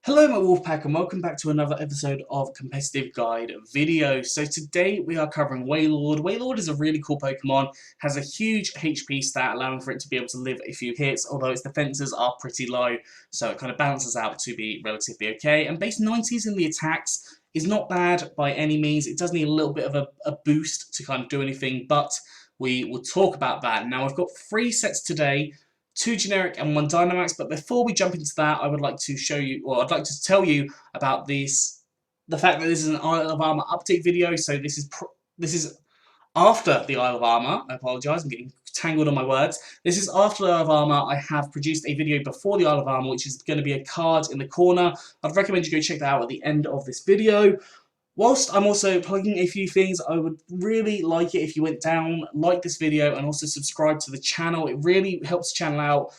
Hello my Wolfpack and welcome back to another episode of Competitive Guide video. So today we are covering Wailord. Wailord is a really cool Pokemon, has a huge HP stat allowing for it to be able to live a few hits, although its defenses are pretty low, so it kind of balances out to be relatively okay. And base 90s in the attacks is not bad by any means. It does need a little bit of a boost to kind of do anything, but we will talk about that. Now I've got 3 sets today. 2 generic and 1 dynamax, but before we jump into that, I would like to show you, or I'd like to tell you about this, the fact that this is an Isle of Armor update video. So this is after the Isle of Armor. I apologise, I'm getting tangled on my words. This is after the Isle of Armor. I have produced a video before the Isle of Armor, which is going to be a card in the corner. I'd recommend you go check that out at the end of this video. Whilst I'm also plugging a few things, I would really like it if you went down, like this video, and also subscribe to the channel. It really helps the channel out.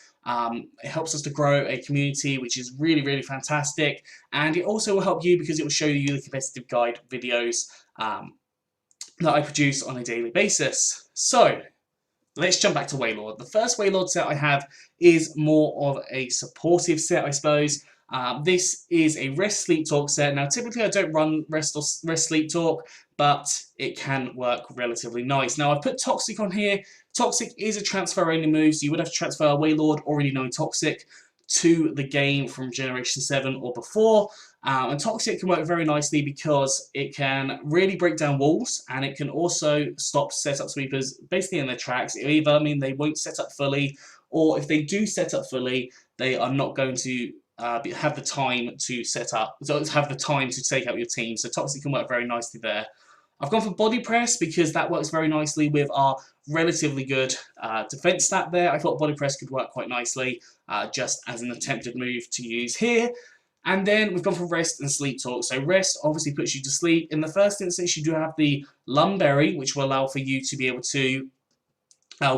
It helps us to grow a community, which is really, really fantastic. And it also will help you because it will show you the competitive guide videos that I produce on a daily basis. So, let's jump back to Wailord. The first Wailord set I have is more of a supportive set, I suppose. This is a rest sleep talk set. Now typically I don't run rest sleep talk, but it can work relatively nice. Now I've put Toxic on here. Toxic is a transfer only move, so you would have to transfer Wailord already knowing Toxic to the game from Generation 7 or before. And Toxic can work very nicely because it can really break down walls, and it can also stop setup sweepers basically in their tracks. It either mean they won't set up fully, or if they do set up fully, they are not going to have the time to set up, so have the time to take out your team. So Toxic can work very nicely there. I've gone for Body Press because that works very nicely with our relatively good defense stat there. I thought Body Press could work quite nicely just as an attempted move to use here. And then we've gone for Rest and Sleep Talk. So Rest obviously puts you to sleep. In the first instance, you do have the Lumberry, which will allow for you to be able to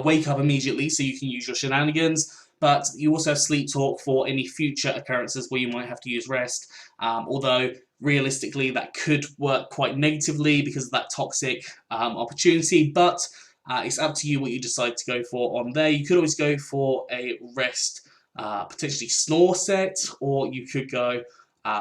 wake up immediately so you can use your shenanigans. But you also have Sleep Talk for any future occurrences where you might have to use Rest. Although, realistically, that could work quite negatively because of that Toxic opportunity. But it's up to you what you decide to go for on there. You could always go for a Rest, potentially Snore set, or you could go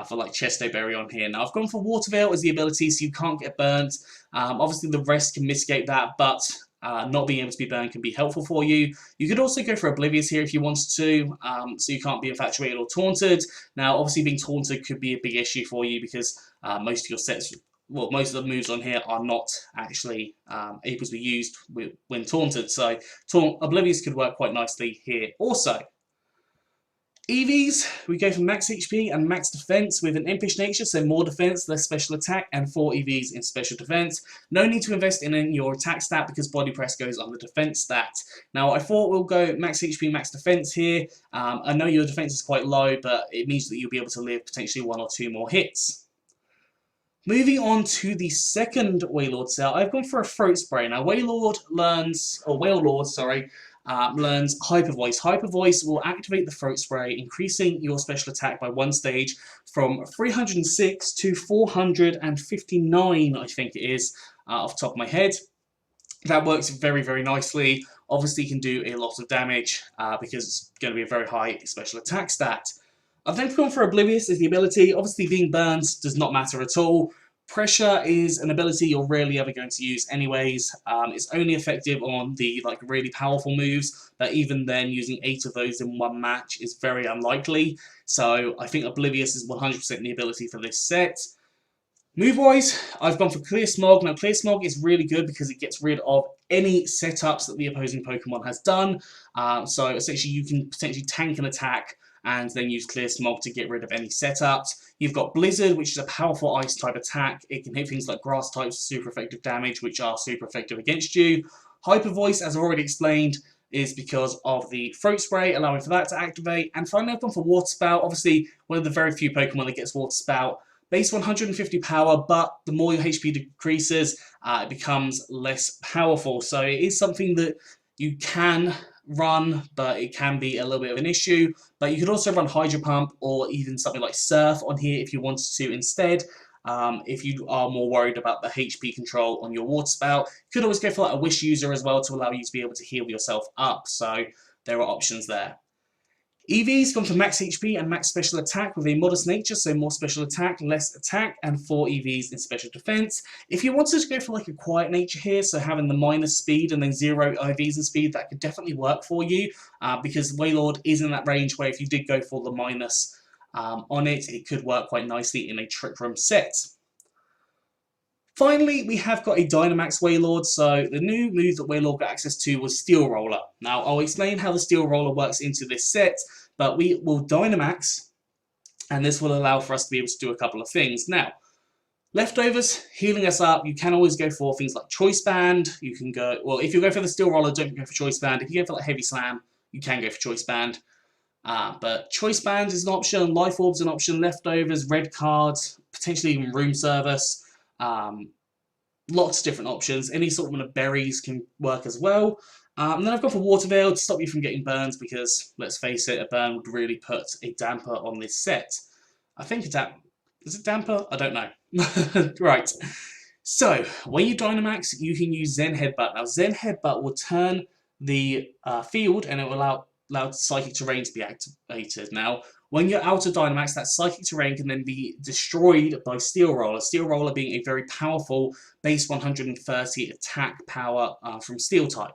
for like Chesto Berry on here. Now, I've gone for Water Veil as the ability so you can't get burnt. Obviously, the Rest can mitigate that, but not being able to be burned can be helpful for you. You could also go for Oblivious here if you wanted to, so you can't be infatuated or taunted. Now, obviously being taunted could be a big issue for you because most of your sets, well, most of the moves on here are not actually able to be used when taunted. So Oblivious could work quite nicely here also. EVs, we go for max HP and max defense with an impish nature, so more defense, less special attack, and 4 EVs in special defense. No need to invest in your attack stat because body press goes on the defense stat. Now, I thought we'll go max HP, max defense here. I know your defense is quite low, but it means that you'll be able to live potentially 1 or 2 more hits. Moving on to the second Wailord set, I've gone for a Throat Spray. Now, Wailord learns Hyper Voice. Hyper Voice will activate the Throat Spray, increasing your special attack by 1 stage from 306 to 459, I think it is, off the top of my head. That works very, very nicely. Obviously, you can do a lot of damage because it's going to be a very high special attack stat. I've then gone for Oblivious as the ability. Obviously, being burned does not matter at all. Pressure is an ability you're rarely ever going to use anyways. It's only effective on the really powerful moves, but even then using 8 of those in 1 match is very unlikely. So I think Oblivious is 100% the ability for this set. Move-wise, I've gone for Clear Smog. Now Clear Smog is really good because it gets rid of any setups that the opposing Pokemon has done. So essentially you can potentially tank an attack and then use Clear Smog to get rid of any setups. You've got Blizzard, which is a powerful ice type attack. It can hit things like grass types, super effective damage, which are super effective against you. Hyper Voice, as I've already explained, is because of the Throat Spray, allowing for that to activate. And finally, I've gone for Water Spout. Obviously, one of the very few Pokemon that gets Water Spout. Base 150 power, but the more your HP decreases, it becomes less powerful. So it is something that you can run, but it can be a little bit of an issue. But you could also run Hydro Pump or even something like Surf on here if you wanted to instead. If you are more worried about the HP control on your Water Spout. You could always go for a Wish User as well to allow you to be able to heal yourself up. So there are options there. EV's gone for max HP and max special attack with a modest nature, so more special attack, less attack, and 4 EVs in special defense. If you wanted to go for like a quiet nature here, so having the minus speed and then 0 IVs in speed, that could definitely work for you, because Wailord is in that range where if you did go for the minus on it, it could work quite nicely in a Trick Room set. Finally, we have got a Dynamax Wailord, so the new move that Wailord got access to was Steel Roller. Now, I'll explain how the Steel Roller works into this set, but we will Dynamax, and this will allow for us to be able to do a couple of things. Now, leftovers, healing us up, you can always go for things like Choice Band. You can go, well, if you go for the Steel Roller, don't go for Choice Band. If you go for like Heavy Slam, you can go for Choice Band. But Choice Band is an option, Life Orb's an option, leftovers, red cards, potentially even room service. Lots of different options. Any sort of berries can work as well. And then I've gone for Water Veil to stop you from getting burns because, let's face it, a burn would really put a damper on this set. I think it's is it damper? I don't know. Right. So, when you Dynamax, you can use Zen Headbutt. Now, Zen Headbutt will turn the field and it will allow Psychic Terrain to be activated. Now, when you're out of Dynamax, that Psychic Terrain can then be destroyed by Steel Roller. Steel Roller being a very powerful base 130 attack power from Steel type.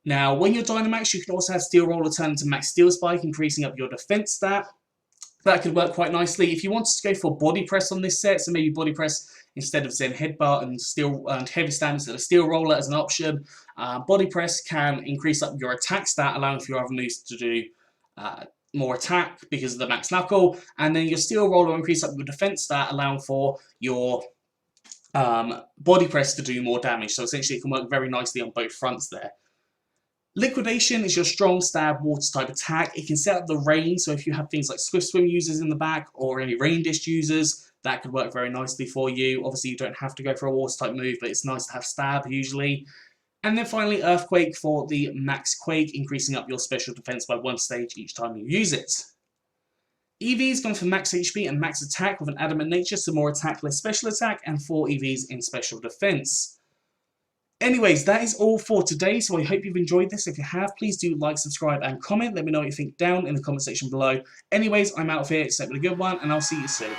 Now, when you're Dynamax, you can also have Steel Roller turn into Max Steel Spike, increasing up your defense stat. That could work quite nicely. If you wanted to go for Body Press on this set, so maybe Body Press instead of Zen Headbutt and Heavy Slam instead of Steel Roller as an option, Body Press can increase up your attack stat, allowing for your other moves to do more attack because of the Max Knuckle, and then your Steel Roller will increase up your defense stat, allowing for your Body Press to do more damage. So essentially it can work very nicely on both fronts there. Liquidation is your strong stab water type attack. It can set up the rain, so if you have things like Swift Swim users in the back or any Rain Dish users, that could work very nicely for you. Obviously you don't have to go for a water type move, but it's nice to have stab usually. And then finally Earthquake for the Max Quake, increasing up your special defense by 1 stage each time you use it. EV's gone for max HP and max attack with an adamant nature, so more attack, less special attack, and 4 EVs in special defense. Anyways, that is all for today, so I hope you've enjoyed this. If you have, please do like, subscribe, and comment. Let me know what you think down in the comment section below. Anyways, I'm out of here. It's been a good one, and I'll see you soon.